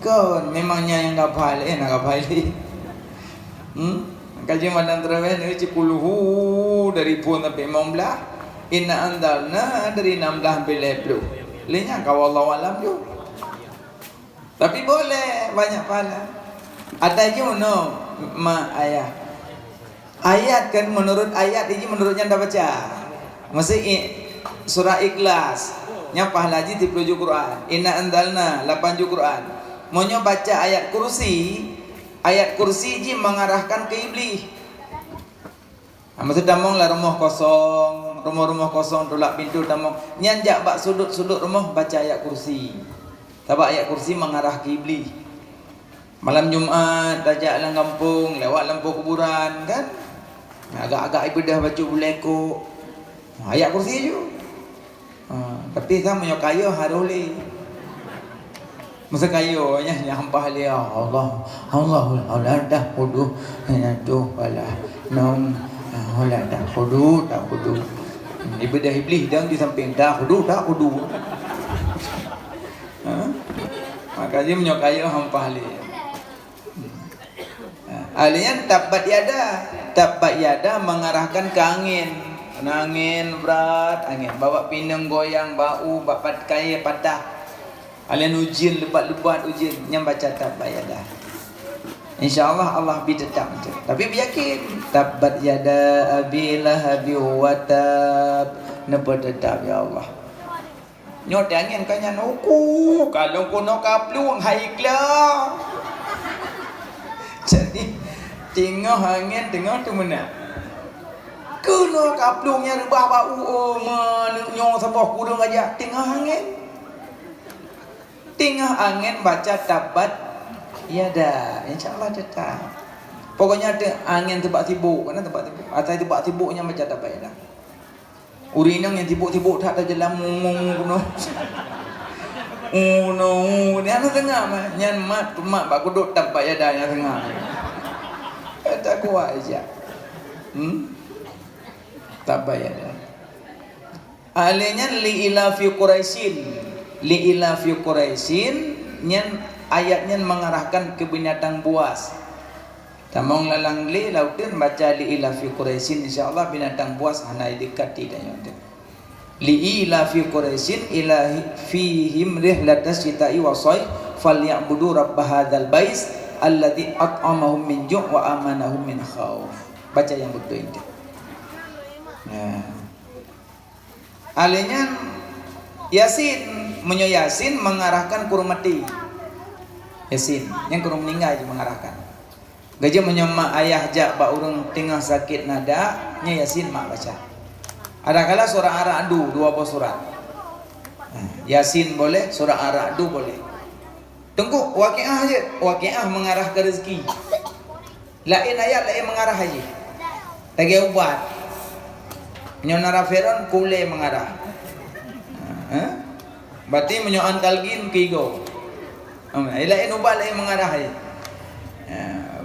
Kan memangnya yang hafal nak hafal. Kaji malam tarawih ni 10 dari pun sampai 15. Inna andalna dari 16 sampai 20. Linya kau Allah alam tu. Tapi boleh banyak pahala. Ada je no ayat. Ayat kan menurut ayat ini menurutnya dah baca. Mesti surah Ikhlas nya pahala ji 30 juz Quran. Inna andalna 8 juz Quran. Monyo baca ayat kursi. Ayat kursi ji mengarahkan ke iblis. Maksud damong lah rumah kosong tolak pintu damong nyanjak bak sudut-sudut rumah baca ayat kursi. Sebab ayat kursi mengarah ke iblis. Malam Jumaat tajak lang kampung lewat lampu kuburan kan. Agak-agak ibadah baca buleko. Ayat kursi je. Tapi sama yo kaya harole. Masa kaya nya hampah dia Allah dah hudu tu wala nom wala dah hudu ibadah iblis dan di samping dah hudu maka dia menyukai hampah dia. Alian tabat yada mengarahkan ke angin berat, angin bawa pinang goyang bau bapat kaya patah. Alian ujian lebat-lebat ujian yang baca tabat yada. InsyaAllah Allah tetap macam. Tapi yakin tabat yada abi lahabi wa tab. Napa tetap ya Allah. Nyot angin kanya nuku kalau kono kaplung haiklah. Jadi tengah angin tengah tu mana? Kono kaplungnya rebah bau nyong sabah kurung aja tengah angin. Tengah angin baca tabat yada, insyaAllah tetap. Pokoknya ada angin tebak tibuk, mana tebak tibuk? Atas tebak tibuknya baca tabat yada. Urinang yang tibuk-tibuk tak ada jalan mung no. No, ni ana tengah mah, nyan mat bak kuduk tabat yada yang tengah. Tak kuat aja. Tabat yada. Alenya li ilafi Quraisyin nyan ayatnya mengarahkan ke binatang buas. Tamong lalang li lautin baca li ilafi Quraisyin insyaallah binatang buas hanai dekat tidak nyontek. Li ilafi Quraisyin ilahi fihim rihlatas syita'i wa sayf falyabudu rabb hadzal bais alladzi at'amahum min ju' wa amanahum min khauf. Baca yang betul itu. Nah. Alenya Yasin, menyo Yasin mengarahkan kurung mati. Yasin, yang kurung meninggal je mengarahkan. Gajah menyema ayah jak ba urang tengah sakit nada, nya Yasin mak baca. Ada kala surah Ar-Ra'd 2 surat. Yasin boleh, surah Ar-Ra'd boleh. Tengku waqiah je, waqiah mengarah ke rezeki. Lain ayat lain mengarah aja. Lagi ubat. Nyonara Firaun kule mengarah. Berarti menyoan kalgin kigo. Lain ubat lain mengarah aja.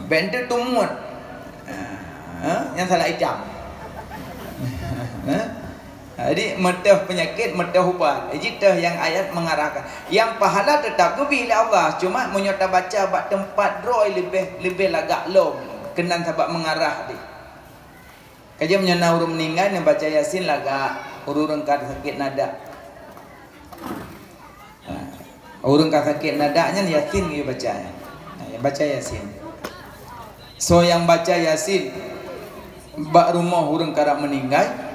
Bente tumut. Yang salah icam. Jadi metah penyakit, metah ubat. Jadi yang ayat mengarahkan. Yang pahala tetap tu bila Allah. Cuma menyota baca bak tempat droi lebih lagak lom. Kenan sebab mengarah dia. Kaja menyana urung meninggal yang baca Yasin lagak urung kad sakit nada. Urung kad sakit nadanya Yasin dia baca. Yang baca Yasin. So yang baca Yasin bak rumah urung karak meninggal,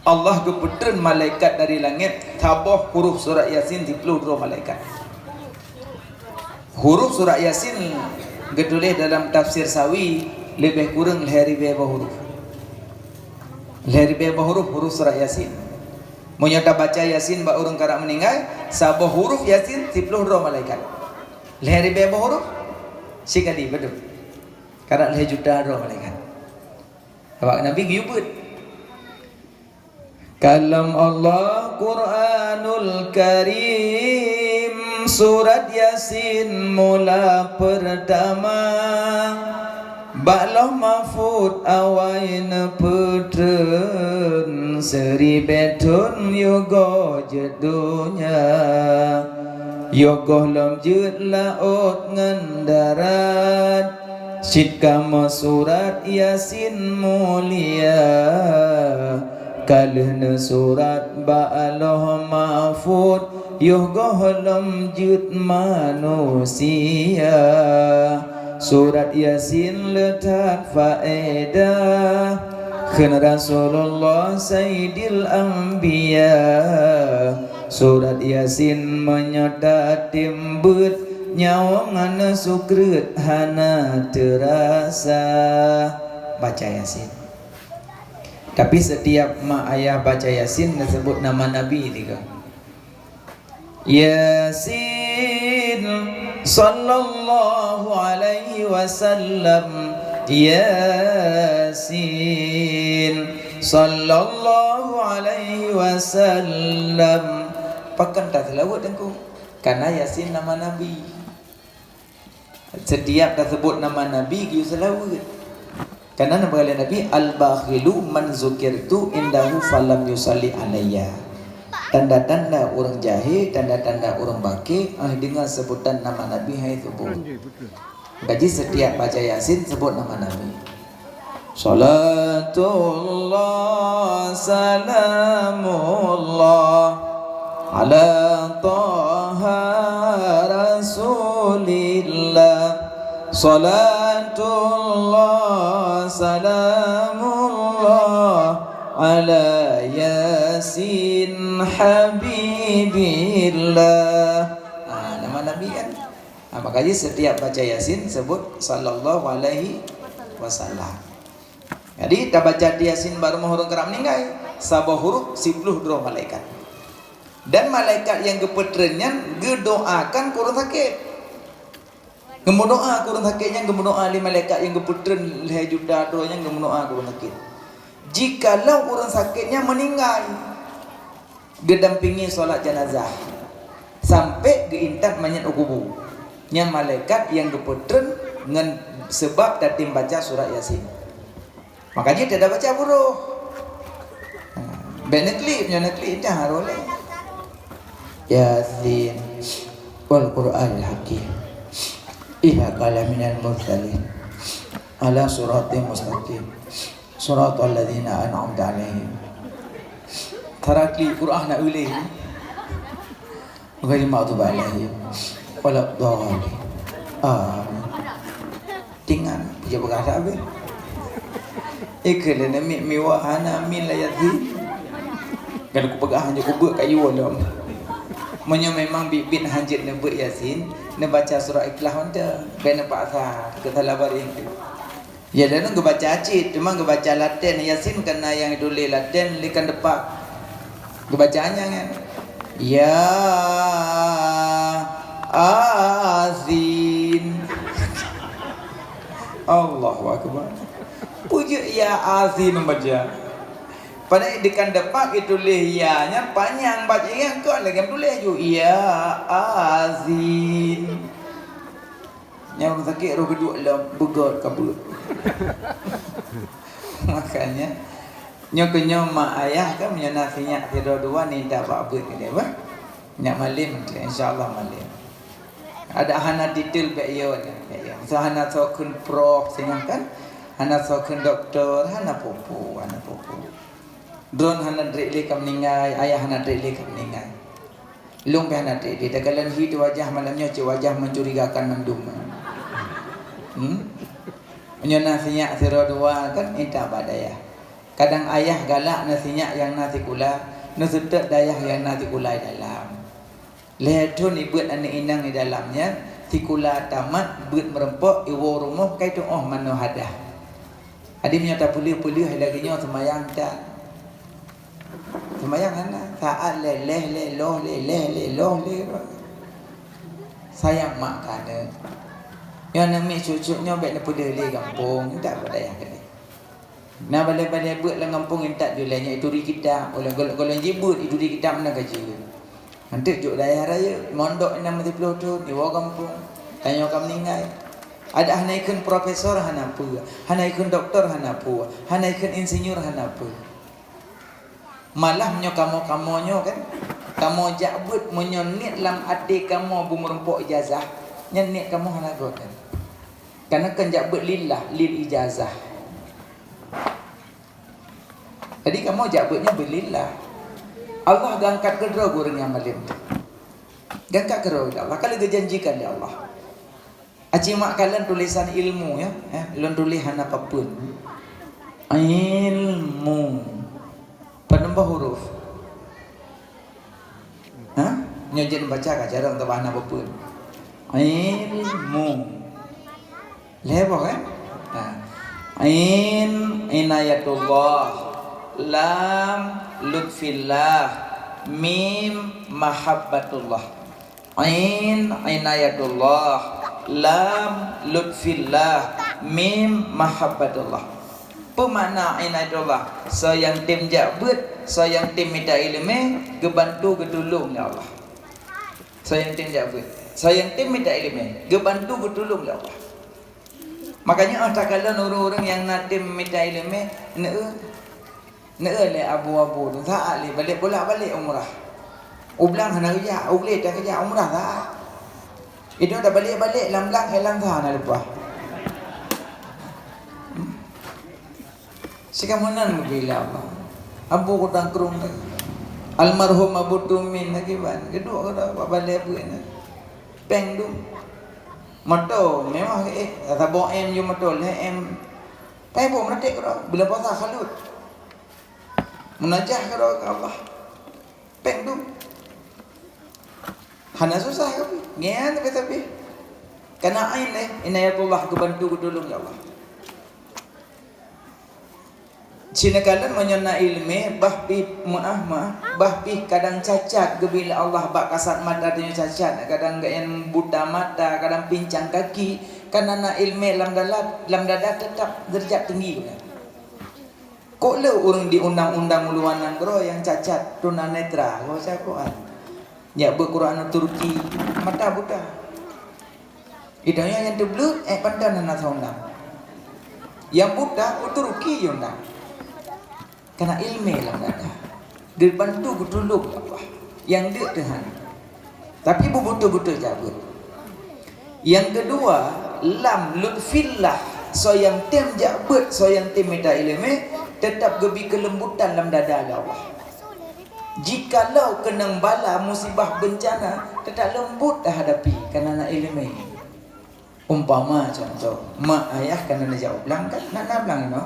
Allah geputren malaikat dari langit tabah huruf surat Yasin 32 malaikat. Huruf surat Yasin gedulih dalam tafsir Sawi lebih kurang lehari beba huruf. Lehari beba huruf surat Yasin. Menyata baca Yasin bak urang karak meninggal, sabah huruf Yasin 32 malaikat. Lehari beba huruf sikadi betul. Karak leh juta roh malaikat. Awak Nabi giubut. Kalam Allah Quranul Karim, surat Yasin mula pertama, Ba'lah mahfud awain putren, seribetun yogo jedunya, yogo lam jut laut ngan darat, sitkama surat Yasin mulia, kalahna surat ba'alah mahfud yogo lam jut manusia. Surat Yasin letak faedah kena Rasulullah Sayyidil Anbiya. Surat Yasin menyata timbut nyawangan sukret hana terasa. Baca Yasin. Tapi setiap mak ayah baca Yasin disebut nama Nabi juga. Yasin sallallahu alaihi wasallam, Yasin sallallahu alaihi wasallam. Pakan tak selawat engkau karena Yasin nama Nabi. Setiap tersebut nama Nabi dia selawat. Karena nama Nabi al-bakhilu man zukirtu indahu falam yusalli alayya. Tanda-tanda orang jahil, tanda-tanda orang baki dengan sebutan nama Nabi hai sebut. Jadi setiap baca Yasin sebut nama Nabi. Salatullah salamullah ala taha rasulillah. Salatullah salamullah ala Yasin habibillah. Nama Nabi kan. Makanya setiap baca Yasin sebut sallallahu alaihi wasallam. Jadi kita baca Yasin baru mahurung kerap meninggal, sabah huruf 10 malaikat. Dan malaikat yang kepetrennya gedoakan kurang sakit. Gemudoa kurang sakitnya, gemudoa li malaikat yang kepetren leh juta doanya gemudoa kurang sakit. Jikalau orang sakitnya meninggal, gedampingi solat jenazah sampai geintat manyat ukubu nya malaikat yang keputren dengan sebab datim baca surat Yasin. Makanya tidak baca buruh benekli benekli dah roleh Yasin wal Qur'anil hakim innaka laminal mursalin ala siratim mustaqim suratul ladzina an'amta 'alaihim. Tarakli Qur'an nak ulih. Ghairil maghdubi 'alaihim waladdallin. Amin. dia berada habis. Ikut nak miwah hana min la yazi. Kalau aku pegang hanya aku buat kat you lah. Menyo memang bibit hanjit nak buat Yasin, nak baca surah Ikhlas honda. Ben nampak asal ke salah baring. Ya dan nak baca acit, cuma baca Latin Yasin kena yang ditulis Latin likan depak. Bacanya kan. Ya Azin. Allahu Akbar. Puja ya Azin membaca. Padahal di kan depan itu lihnya panjang bacanya kau lagi tulis ju ya Azin. Yang orang sakit roh kedua lah begot kabut. Makanya nyo mak ayah kan punya nasinya tidur dua ni dah buat ke dia bah. Nyak malim insyaallah malim. Ada hana detail baik yo ya. So hana sokun prof singkan hana sokun doktor hana popo. Drone hana drik kam ningai, ayah hana drik kam ningai. Long be hana drik, dia kalian hidup wajah malamnya wajah mencurigakan mendum. Punya nasinya siro dua kan inta badaya. Kadang ayah galak nasinya yang nasi kula, nasutet dayah yang nasi kula dalam. Lehetun ibut anak inang di dalamnya, si kula tamat but merempok iwo rumah kai tu mano hadah. Adimnya tak pulih-pulih lagi nyo semayang tak. Semayang ana saat leleh loh sayang mak kana yang nami cucuknya baik nak pergi le kampung tak berdaya kali na balik-balik buat lang kampung tak julanya itu di kita oleh golong jibut itu di kita mana gaji nanti juk daya raya mondok 60 tahun di kampung tanya kam ningai ada hana ikun profesor hana pu hana ikun doktor hana pu hana ikun insinyur hana pu malah menyo kamu-kamonyo kan kamu jabut menyo niat lam ade kamu bumrempok ijazah nyen niat kamu hana go kan karena kan jabut lillah lil ijazah jadi kamu jabutnya bilillah Allah gangkat kedro goreng yang malim gangkat kedro Allah kalau dijanjikan ya Allah aci mak kalian tulisan ilmu ya lon tulis hana apapun ilmu penambah huruf. Nyojen baca ka jarang tambah apa pun. Ilmu. Lepo kan? Inayatullah. Lam lutfillah. Mim mahabbatullah. Inayatullah. Lam lutfillah. Mim mahabbatullah. Pemakna inayatullah sayang tim jabut sayang tim minta ilmu gebantu getulung ya Allah sayang tim jabut sayang tim minta ilmu gebantu getulung ya Allah makanya tak kala orang-orang yang natim minta ilmu le abu-abu tu saat le balik bolak-balik umrah ublang hana kerja uble tak kerja umrah tak itu dah balik-balik lam-lam helang sana lupa Sikamunan bila Allah. Abu ko tangkrong almarhum Abu Tumin lagi ban. Kedua kada balik abu ni. Peng tu. Mato memang kata bo em yo mato le em. Tai bo mati kada bila puasa khalut. Munajah kada Allah. Peng tu. Hana susah ke? Ngian tapi. Karena ain inayatullah kebantu kedulung ya Allah. Cina kalian menyana ilmu bahpi kadang cacat gebila Allah bak kasat mata dia cacat kadang gayan buta mata kadang pincang kaki karena na ilmu lam dada tetap derajat tinggi kok le orang di undang-undang luanan bro yang cacat tunanetra lo siapa ya berquran Turki mata buta idanya yang teblut pandan na sauna yang buta Turki yunda karena ilmu lah ada dibantu gutuluk Allah yang dia Tuhan tapi betul-betul jabut yang kedua lam lutfillah so yang tem jabut so yang tem minta ilmu tetap gebi kelembutan dalam dada Allah jikalau kena bala musibah bencana tetap lembut dah hadapi kerana ilmu Umpama contoh, mak ayah kena nak jawab belang kan? Nak belang no?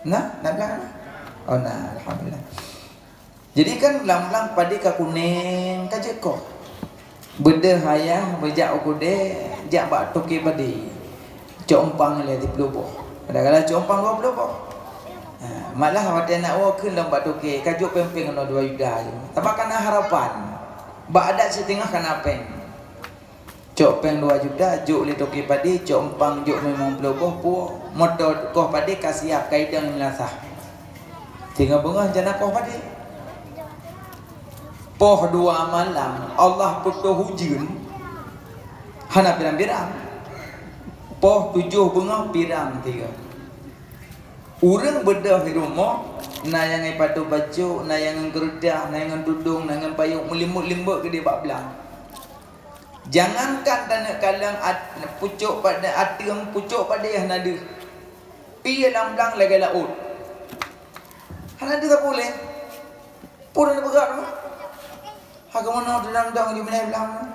Nak belang? Oh nah, alhamdulillah. Jadi kan belang-belang pada ka kuning ka jeko. Beda hayah bejak ukude, jak bak toke padi. Cok umpang le di peluboh. Kadang-kadang cok umpang dua peluboh. Malah wate nak keun lomba toke, kajuk pempeng no 2 yuda je. Tapi kana harapan. Bak ada setengah kana peng. Cok peng 2 juta, juk li toke padi, cok umpang juk memang peluboh pu, motor koh padi kasiap kaidang melasah. Tinggal bengah jana koh padi. Poh 2 malam Allah putus hujan. Hana pirang-pirang. Poh 7 bengah pirang 3. Urang bedah di rumah, na yang ai patu baju, na yang gerudah, na yang tudung, na yang payung melimut-limut ke dia bak belang. Jangankan tanah kalang pucuk pada atiang pucuk pada yang nada. Pi dalam belang lagi laut. Hana dia tak boleh. Pun ada berat mah. Haga mana dang-dang di mana belang.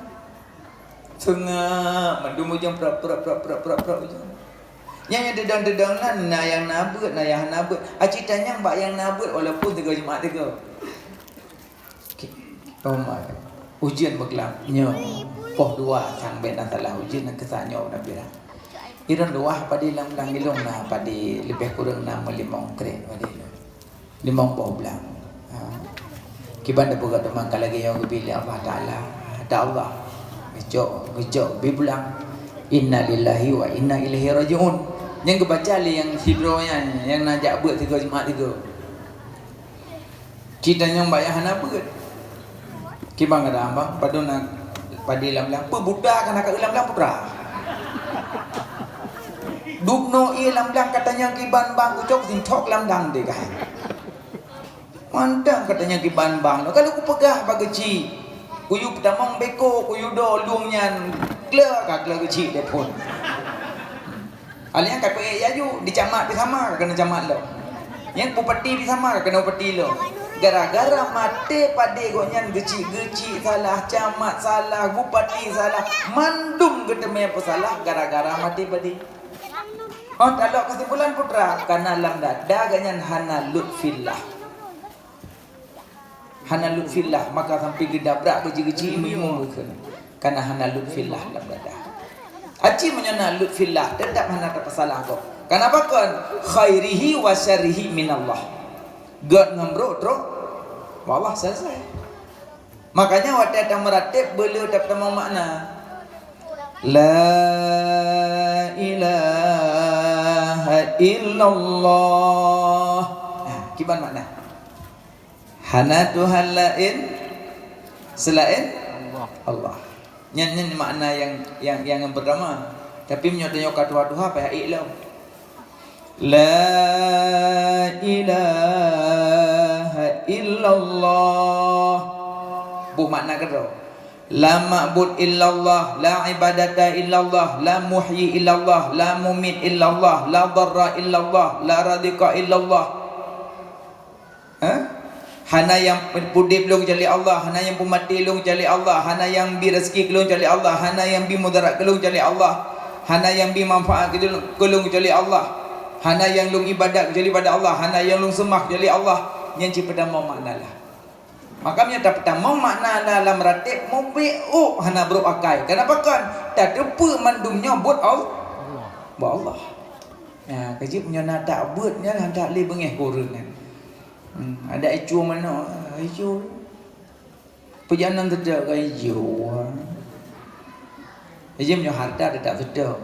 Tengah mandum ujung prap ujung. Yang dedang-dedang na yang nabut, na yang nabut. Acitanya mbak yang nabut walaupun 3 Jumaat 3. Okey. Oh my. Ujian berkelam. Nyo. Poh 2 sang ben salah ujian nak kesanyo na bira. Iran luah pada lang ilong na pada lebih kurang 6-5 kret pada ilong. 5 poh belang. Kiban dah buka demang lagi yang bila Allah Taala. Ada Allah. Gejok bebulang. Inna lillahi wa inna ilaihi rajiun. Yang kebaca yang hidronya yang najak buat 3 Jumaat 3. Kita yang bayar hana buat. Kibang ada ambang pada nak pada lam-lam pe budak kan nak lam-lam putra. Dukno lam-lam katanya kiban bang ucok sintok lam-dang deh kan. Mantap katanya kiban bang. Kalau ku pegah bageci. Kuyu pedamang beko, kuyu do luangnya kler ka kler kecil dia pun. Alian kat pe yaju dicamat pi sama kena camat lo. Yang upeti pi sama kena upeti lo. Gara-gara mate pade gonyan geci-geci salah, camat salah, bupati salah, mandum gedeme apa salah gara-gara mate pade. Oh, kalau kesimpulan putra karena lam dada ganyan hana lutfillah. Hana lutfillah maka sampai gedabrak geci-geci imum bukan. Karena hana lutfillah lam dada. Aci menyana lutfillah tetap hana tak salah kok. Kenapa kan khairihi wa syarrihi minallah. God ngamro tro wallah selesai. Makanya waktu ada meratib beliau dapat makna la ilaha illallah. Kiban makna hana Tuhan lain selain Allah. Nyanyi makna yang pertama. Tapi menyotanya kadua-dua apa ya iklau. La ilaha illallah. Bu makna kedua. La ma'bud illallah, la ibadata illallah, la muhyi illallah, la mumit illallah, la darra illallah, la radika illallah. Hana yang pudip long jali Allah, hana yang pemati long jali Allah, hana yang bi rezeki kelong jali Allah, hana yang bi mudarat kelong jali Allah, hana yang bi manfaat kelong jali Allah, hana yang long ibadat jali pada Allah, hana yang long sembah jali Allah. Yang pada mau maknalah. Makanya dapat mau makna dalam ratib mau bu hana bro akai. Kenapa kan? Tak depa mandumnya buat Allah. Buat Allah. Ya, kajib punya nak buatnya tak le bengeh korangan. Ada icu mana? Icu. Perjalanan tidak ke icu. Icu punya harta tidak sedar.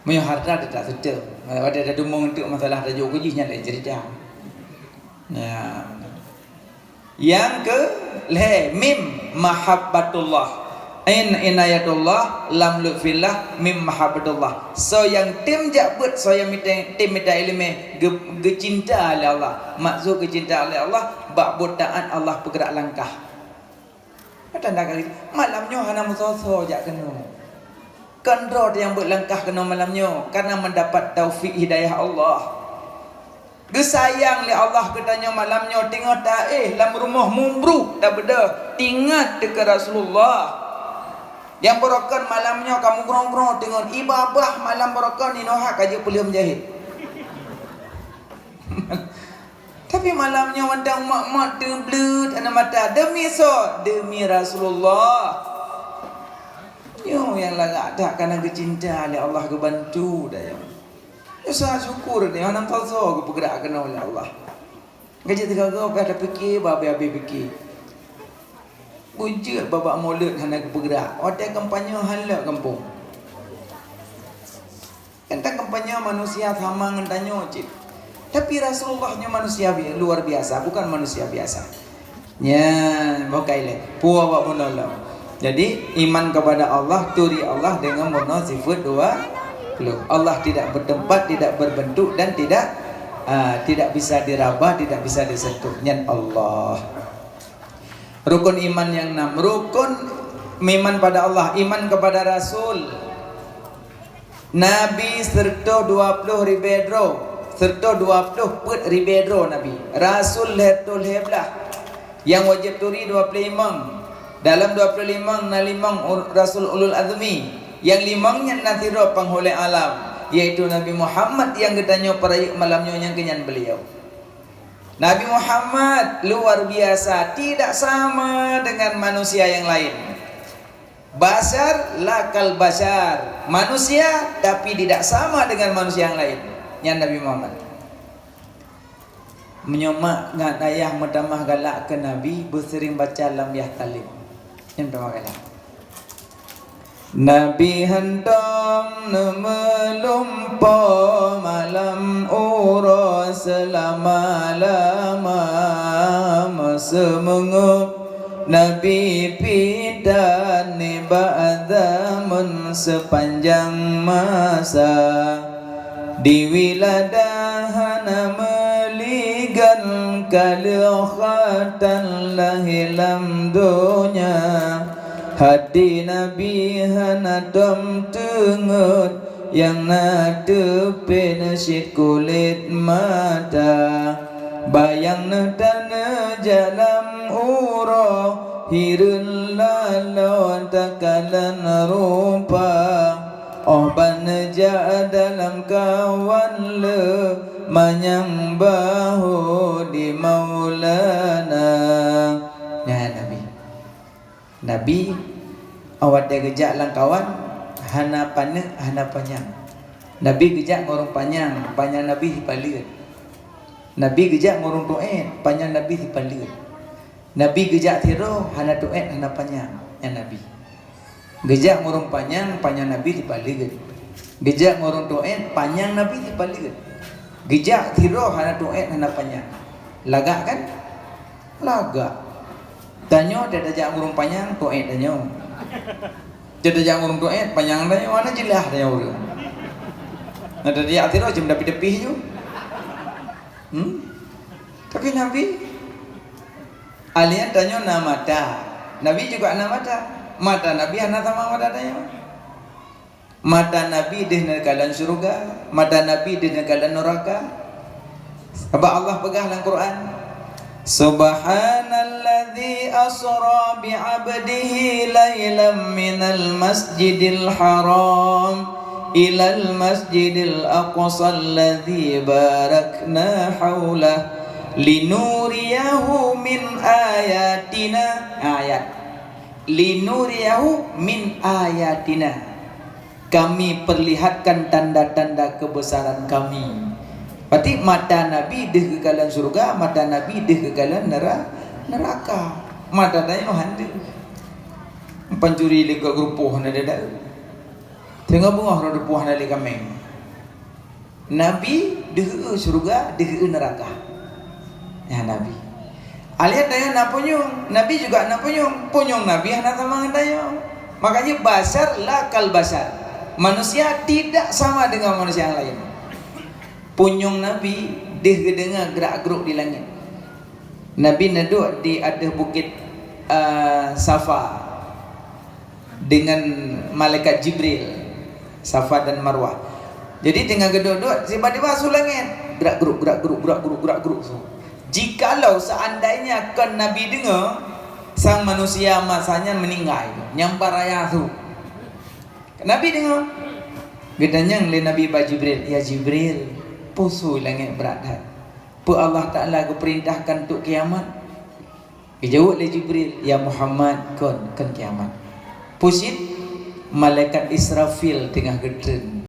Punya harta tidak sedar. Ada dumung untuk masalah tajuk kujinya lain cerita. Ya. Yang ke mim mahabbatullah. Inayatullah lam lutfillah mim mahabbatullah. So yang tim jabut so yang tim minta ilmu gecinta oleh Allah. Maksud gecinta oleh Allah bab taat Allah bergerak langkah. Tanda kali malamnya hana musoso jak kena. Kendro yang berlangkah kena malamnya karena mendapat taufik hidayah Allah. Gesayang le Allah katanya malamnya tinggal tak lam rumah mumbru tak beda tinggal dekat Rasulullah. Yang berokon malamnya kamu gerong-gerong tengok ibabah malam berokon ni nohak aja pelih menjahit. Tapi malamnya wandang mak-mak terblut anak mata demi Rasulullah. Yo yang lagak tak kena kecinta oleh Allah kebantu dah yo. Ya saya syukur ni orang palsu ke bergerak kena oleh Allah. Gaji tegak apa ada fikir babi fikir. Wujud babak mulut hana bergerak. Hotel kampanye halak kampung. Entah kampanye manusia sama ngentanyo cip. Tapi Rasulullahnya manusia luar biasa, bukan manusia biasa. Ya, bokaile. Puwa wa menolong. Jadi iman kepada Allah, turi Allah dengan mono sifat dua. Allah tidak bertempat, tidak berbentuk dan tidak bisa diraba, tidak bisa disentuh. Nyan Allah. Rukun iman yang 6. Rukun iman pada Allah, iman kepada Rasul. Nabi serta 20 ribedro. Serta 20 put ribedro Nabi. Rasul letul heblah. Yang wajib turi 25. Dalam 25 na 5 Rasul ulul azmi. Yang 5-nya nanti roh penghulu alam, yaitu Nabi Muhammad yang ketanya perayuk malamnya yang kenyan beliau. Nabi Muhammad luar biasa, tidak sama dengan manusia yang lain. Basar lakal basar, manusia tapi tidak sama dengan manusia yang lain. Yang Nabi Muhammad menyomak ngan ayah medamah galak ke Nabi bersering baca lam yahtalib. Yang medamah galak Nabi hentam melumpa malam ura selama-lama masa mengup Nabi pidan ba'damun sepanjang masa di wiladahana meligan kalikhatan lahilam dunya hati Nabi hanadam tengut yang nadepin syit kulit mata bayang nadana jalam ura hirun lalon takalan rupa oh banaja dalam kawan le manyang bahu di maulana. Ya Nabi awak dia gejak lang kawan hana pane hana panyang. Nabi gejak ngorong panyang Nabi dipalir. Nabi gejak ngorong tuet panyang Nabi dipalir. Nabi gejak tiro hana tuet hana panyang ya Nabi. Gejak ngorong panyang Nabi dipalir. Gejak ngorong tuet panyang Nabi dipalir. Gejak tiro hana tuet hana panyang. Lagak kan? Lagak. Tanyo dia dajak ngurung panjang tuet tanyo. Dia dajak ngurung tuet panjang tanyo mana jelah tanyo urang. Ada dia atiro jam dapi-dapi ju. Tapi Nabi alian tanyo na mata. Nabi juga na mata. Mata Nabi hana sama mata tanyo. Mata Nabi di negara surga, mata Nabi di negara neraka. Apa Allah pegang dalam Quran? Subhanalladzi asra bi'abdihi laylan minal masjidil haram ilal masjidil aqsa alladzi barakna haulah linuriyahu min ayatina ayat linuriyahu min ayatina kami perlihatkan tanda-tanda kebesaran kami. Berarti mata Nabi deh kekalan surga, mata Nabi deh kekalan neraka. Mata tanya hande. Pencuri lega grupuh na dada. Tengah bunga roda puah na lega meng. Nabi deh surga, deh neraka. Ya Nabi. Aliat tanya napunyung, Nabi juga napunyung, punyung Nabi hana sama tanya. Makanya basar lakal basar. Manusia tidak sama dengan manusia yang lain. Punyung Nabi dia dengar gerak-geruk di langit. Nabi naduk di ada bukit Safa dengan malaikat Jibril, Safa dan Marwah. Jadi tengah geduk-geduk tiba-tiba masuk langit, gerak-geruk. Jikalau seandainya kan Nabi dengar sang manusia masanya meninggal, nyambar raya tu. Nabi dengar. Gedanyang le Nabi ba Jibril, ya Jibril, pusu langit berat. Pa Allah Taala ku perintahkan untuk kiamat. Dijawab le Jibril, ya Muhammad kon kiamat. Pusit malaikat Israfil tengah gedren.